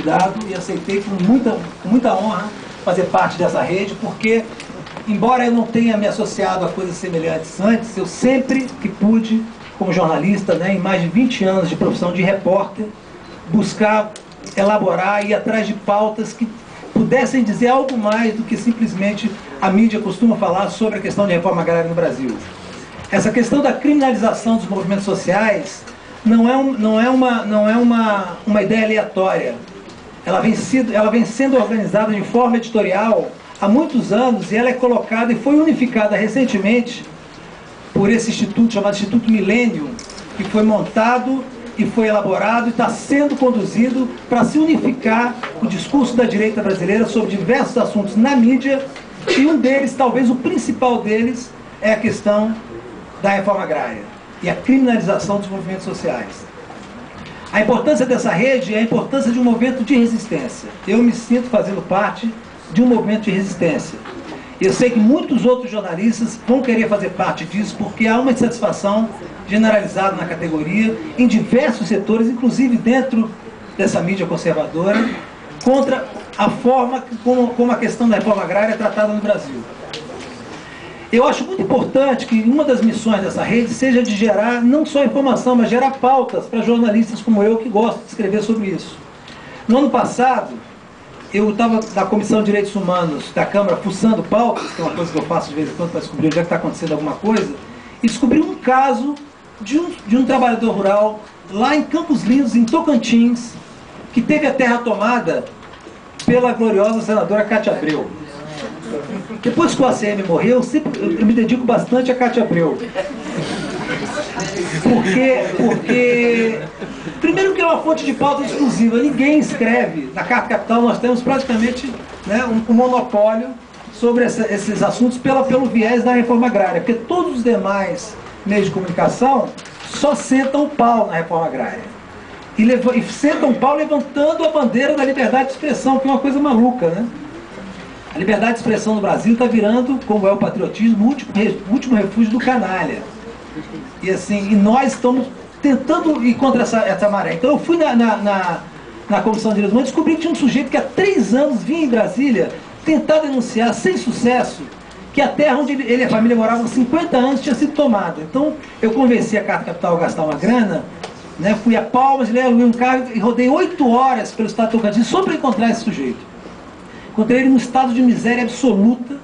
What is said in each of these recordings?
convidado e aceitei com muita honra fazer parte dessa rede, porque, embora eu não tenha me associado a coisas semelhantes antes, eu sempre que pude, como jornalista, né, em mais de 20 anos de profissão de repórter, buscar elaborar e ir atrás de pautas que pudessem dizer algo mais do que simplesmente a mídia costuma falar sobre a questão de reforma agrária no Brasil. Essa questão da criminalização dos movimentos sociais não é uma ideia aleatória. Ela vem sendo organizada de forma editorial há muitos anos, e ela é colocada e foi unificada recentemente por esse instituto chamado Instituto Millennium, que foi montado e foi elaborado e está sendo conduzido para se unificar o discurso da direita brasileira sobre diversos assuntos na mídia, e um deles, talvez o principal deles, é a questão da reforma agrária e a criminalização dos movimentos sociais. A importância dessa rede é a importância de um movimento de resistência. Eu me sinto fazendo parte de um movimento de resistência. Eu sei que muitos outros jornalistas vão querer fazer parte disso, porque há uma insatisfação generalizada na categoria, em diversos setores, inclusive dentro dessa mídia conservadora, contra a forma como a questão da reforma agrária é tratada no Brasil. Eu acho muito importante que uma das missões dessa rede seja de gerar não só informação, mas gerar pautas para jornalistas como eu, que gostam de escrever sobre isso. No ano passado, eu estava na Comissão de Direitos Humanos da Câmara fuçando pautas, que é uma coisa que eu faço de vez em quando para descobrir onde é que está acontecendo alguma coisa, e descobri um caso de um trabalhador rural lá em Campos Lindos, em Tocantins, que teve a terra tomada pela gloriosa senadora Cátia Abreu. Depois que o ACM morreu, eu me dedico bastante a Cátia Abreu. Porque primeiro que é uma fonte de pauta exclusiva, ninguém escreve. Na Carta Capital nós temos praticamente, né, um monopólio sobre esses assuntos pelo viés da reforma agrária, porque todos os demais meios de comunicação só sentam o pau na reforma agrária. E sentam o pau levantando a bandeira da liberdade de expressão, que é uma coisa maluca, né? A liberdade de expressão no Brasil está virando, como é o patriotismo, o último refúgio do canalha. E assim, nós estamos tentando ir contra essa maré. Então eu fui na Comissão de Direitos Humanos e descobri que tinha um sujeito que há 3 anos vinha em Brasília tentar denunciar, sem sucesso, que a terra onde ele e a família moravam há 50 anos tinha sido tomada. Então eu convenci a Carta Capital a gastar uma grana, né, fui a Palmas, aluguei um carro e rodei 8 horas pelo estado de Tocantins só para encontrar esse sujeito. Encontrei ele num estado de miséria absoluta,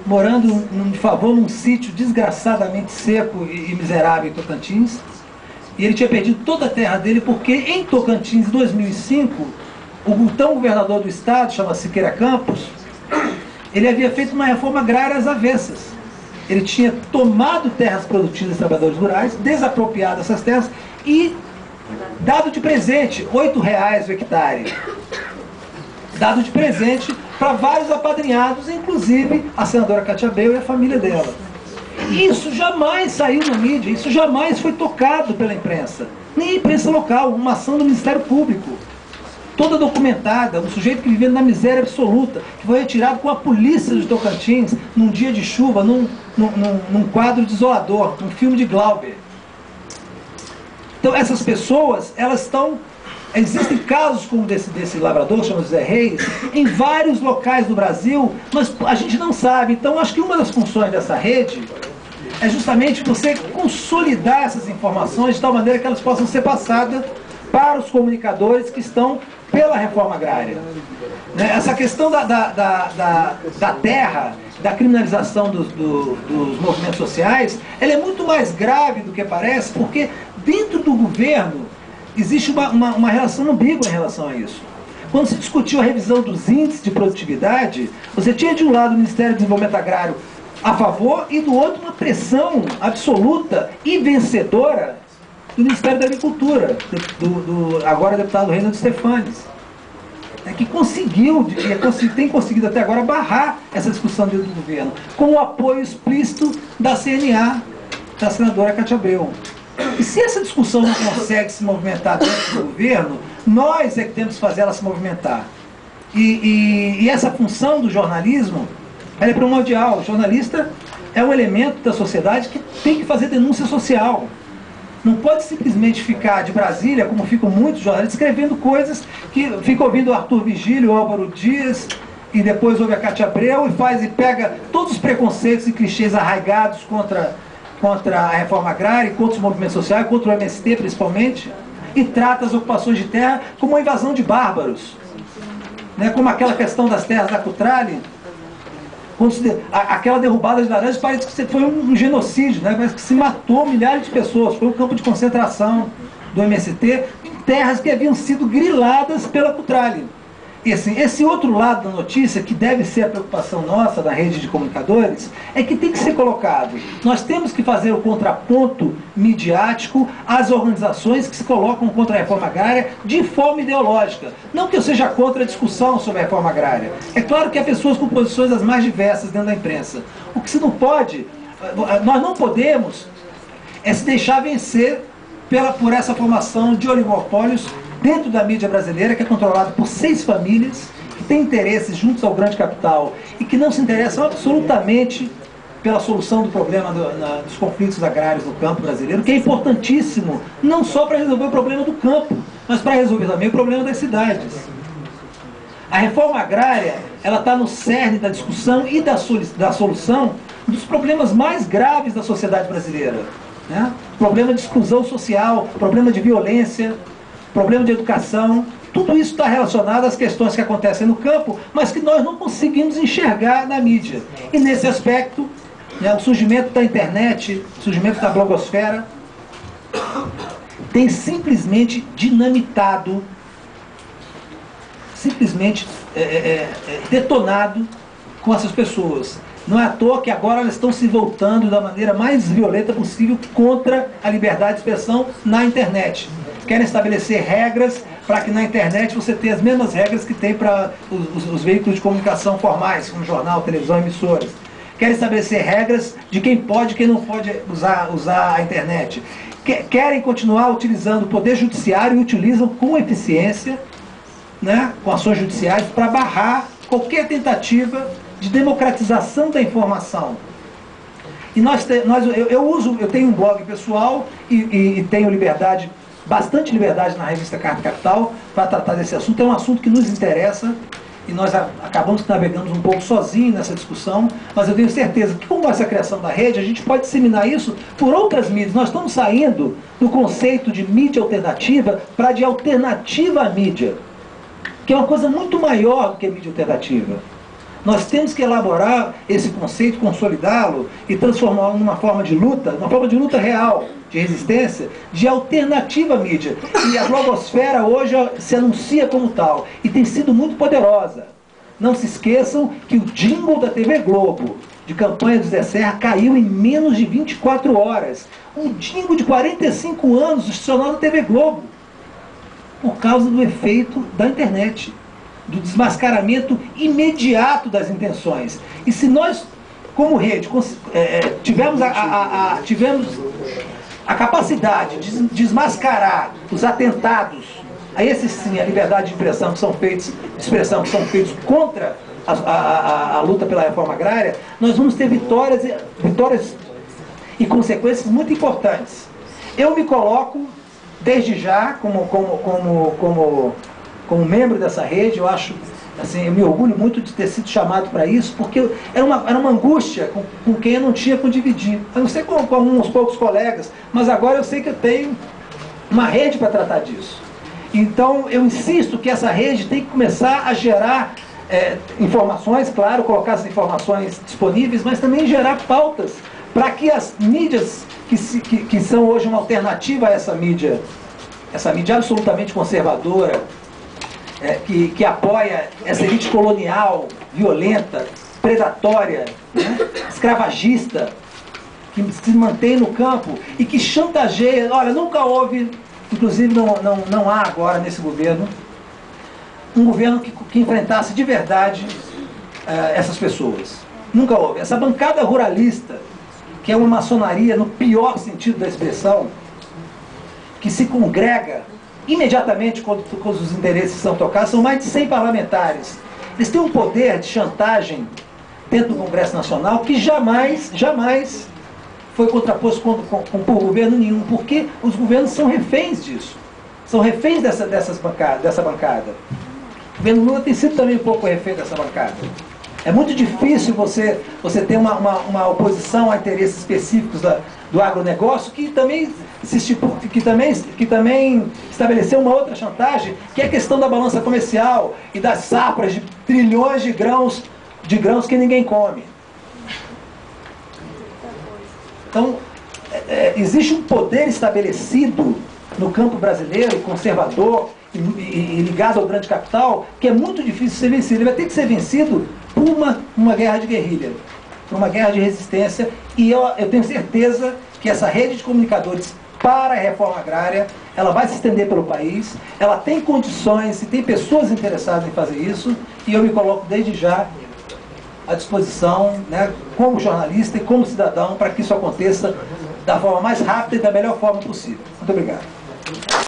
morando num sítio desgraçadamente seco e miserável em Tocantins. E ele tinha perdido toda a terra dele porque em Tocantins, em 2005, o então governador do estado, chama Siqueira Campos, ele havia feito uma reforma agrária às avessas. Ele tinha tomado terras produtivas dos trabalhadores rurais, desapropriado essas terras e dado de presente R$8 o hectare. Dado de presente para vários apadrinhados, inclusive a senadora Cátia Abreu e a família dela. Isso jamais saiu na mídia, isso jamais foi tocado pela imprensa, nem a imprensa local, uma ação do Ministério Público, toda documentada, um sujeito que vivendo na miséria absoluta, que foi retirado com a polícia de Tocantins, num dia de chuva, num quadro desolador, num filme de Glauber. Então essas pessoas, elas estão... Existem casos como desse lavrador, chama José Reis, em vários locais do Brasil, mas a gente não sabe. Então, acho que uma das funções dessa rede é justamente você consolidar essas informações de tal maneira que elas possam ser passadas para os comunicadores que estão pela reforma agrária. Né? Essa questão da terra, da criminalização dos movimentos sociais, ela é muito mais grave do que parece, porque dentro do governo existe uma relação ambígua em relação a isso. Quando se discutiu a revisão dos índices de produtividade, você tinha de um lado o Ministério do Desenvolvimento Agrário a favor e do outro uma pressão absoluta e vencedora do Ministério da Agricultura, do agora deputado Reynaldo Stefanes, que conseguiu, tem conseguido até agora barrar essa discussão dentro do governo, com o apoio explícito da CNA, da senadora Cátia Abreu. E se essa discussão não consegue se movimentar dentro do governo, nós é que temos que fazer ela se movimentar. E essa função do jornalismo, ela é primordial. O jornalista é um elemento da sociedade que tem que fazer denúncia social. não pode simplesmente ficar de Brasília, como ficam muitos jornalistas, escrevendo coisas que ficam ouvindo o Arthur Vigílio, o Álvaro Dias, e depois ouve a Cátia Abreu e pega todos os preconceitos e clichês arraigados contra a reforma agrária, contra os movimentos sociais, contra o MST principalmente, e trata as ocupações de terra como uma invasão de bárbaros, né? Como aquela questão das terras da Cutrale, aquela derrubada de laranjas parece que foi um genocídio, né? Parece que se matou milhares de pessoas, foi um campo de concentração do MST, em terras que haviam sido griladas pela Cutrale. E assim, esse outro lado da notícia, que deve ser a preocupação nossa da rede de comunicadores, é que tem que ser colocado. Nós temos que fazer o contraponto midiático às organizações que se colocam contra a reforma agrária de forma ideológica. Não que eu seja contra a discussão sobre a reforma agrária. É claro que há pessoas com posições as mais diversas dentro da imprensa. O que se não pode, nós não podemos, é se deixar vencer por essa formação de oligopólios dentro da mídia brasileira, que é controlada por 6 famílias, que têm interesses juntos ao grande capital e que não se interessam absolutamente pela solução do problema dos conflitos agrários no campo brasileiro, que é importantíssimo, não só para resolver o problema do campo, mas para resolver também o problema das cidades. A reforma agrária, ela está no cerne da discussão e da solução dos problemas mais graves da sociedade brasileira, né? Problema de exclusão social, problema de violência, problema de educação, tudo isso está relacionado às questões que acontecem no campo, mas que nós não conseguimos enxergar na mídia. E nesse aspecto, né, o surgimento da internet, o surgimento da blogosfera, tem simplesmente dinamitado, simplesmente detonado com essas pessoas. Não é à toa que agora elas estão se voltando da maneira mais violenta possível contra a liberdade de expressão na internet. Querem estabelecer regras para que na internet você tenha as mesmas regras que tem para os veículos de comunicação formais, como jornal, televisão, emissoras. Querem estabelecer regras de quem pode e quem não pode usar a internet. Querem continuar utilizando o poder judiciário e utilizam com eficiência, né, com ações judiciais, para barrar qualquer tentativa de democratização da informação. E eu tenho um blog pessoal e tenho bastante liberdade na revista Carta Capital para tratar desse assunto. É um assunto que nos interessa e nós acabamos que navegamos um pouco sozinhos nessa discussão, mas eu tenho certeza que com essa criação da rede a gente pode disseminar isso por outras mídias. Nós estamos saindo do conceito de mídia alternativa para de alternativa à mídia, que é uma coisa muito maior do que mídia alternativa. Nós temos que elaborar esse conceito, consolidá-lo e transformá-lo numa forma de luta real, de resistência, de alternativa à mídia. E a blogosfera hoje se anuncia como tal e tem sido muito poderosa. Não se esqueçam que o jingle da TV Globo, de campanha do Zé Serra, caiu em menos de 24 horas. Um jingle de 45 anos institucional da TV Globo, por causa do efeito da internet, do desmascaramento imediato das intenções. E se nós, como rede, tivemos a capacidade de desmascarar os atentados, a esses sim, a liberdade de expressão que são feitos contra a luta pela reforma agrária, nós vamos ter vitórias e consequências muito importantes. Eu me coloco, desde já, como membro dessa rede, eu acho, assim, eu me orgulho muito de ter sido chamado para isso, porque era uma angústia com quem eu não tinha com dividir. Eu não sei com uns poucos colegas, mas agora eu sei que eu tenho uma rede para tratar disso. Então, eu insisto que essa rede tem que começar a gerar informações, claro, colocar as informações disponíveis, mas também gerar pautas para que as mídias que são hoje uma alternativa a essa mídia absolutamente conservadora, que apoia essa elite colonial, violenta, predatória, né, escravagista, que se mantém no campo e que chantageia. Olha, nunca houve, inclusive não há agora nesse governo, um governo que enfrentasse de verdade essas pessoas. Nunca houve. Essa bancada ruralista, que é uma maçonaria no pior sentido da expressão, que se congrega imediatamente quando os interesses são tocados, são mais de 100 parlamentares. Eles têm um poder de chantagem dentro do Congresso Nacional que jamais foi contraposto por governo nenhum, porque os governos são reféns disso. São reféns dessa bancada. O governo Lula tem sido também um pouco refém dessa bancada. É muito difícil você ter uma oposição a interesses específicos do agronegócio que também estabeleceu uma outra chantagem, que é a questão da balança comercial e das safras de trilhões de grãos que ninguém come. Então, existe um poder estabelecido no campo brasileiro, conservador e ligado ao grande capital, que é muito difícil de ser vencido. Ele vai ter que ser vencido por uma guerra de guerrilha, por uma guerra de resistência, e eu tenho certeza que essa rede de comunicadores para a reforma agrária, ela vai se estender pelo país, ela tem condições e tem pessoas interessadas em fazer isso, e eu me coloco desde já à disposição, né, como jornalista e como cidadão, para que isso aconteça da forma mais rápida e da melhor forma possível. Muito obrigado.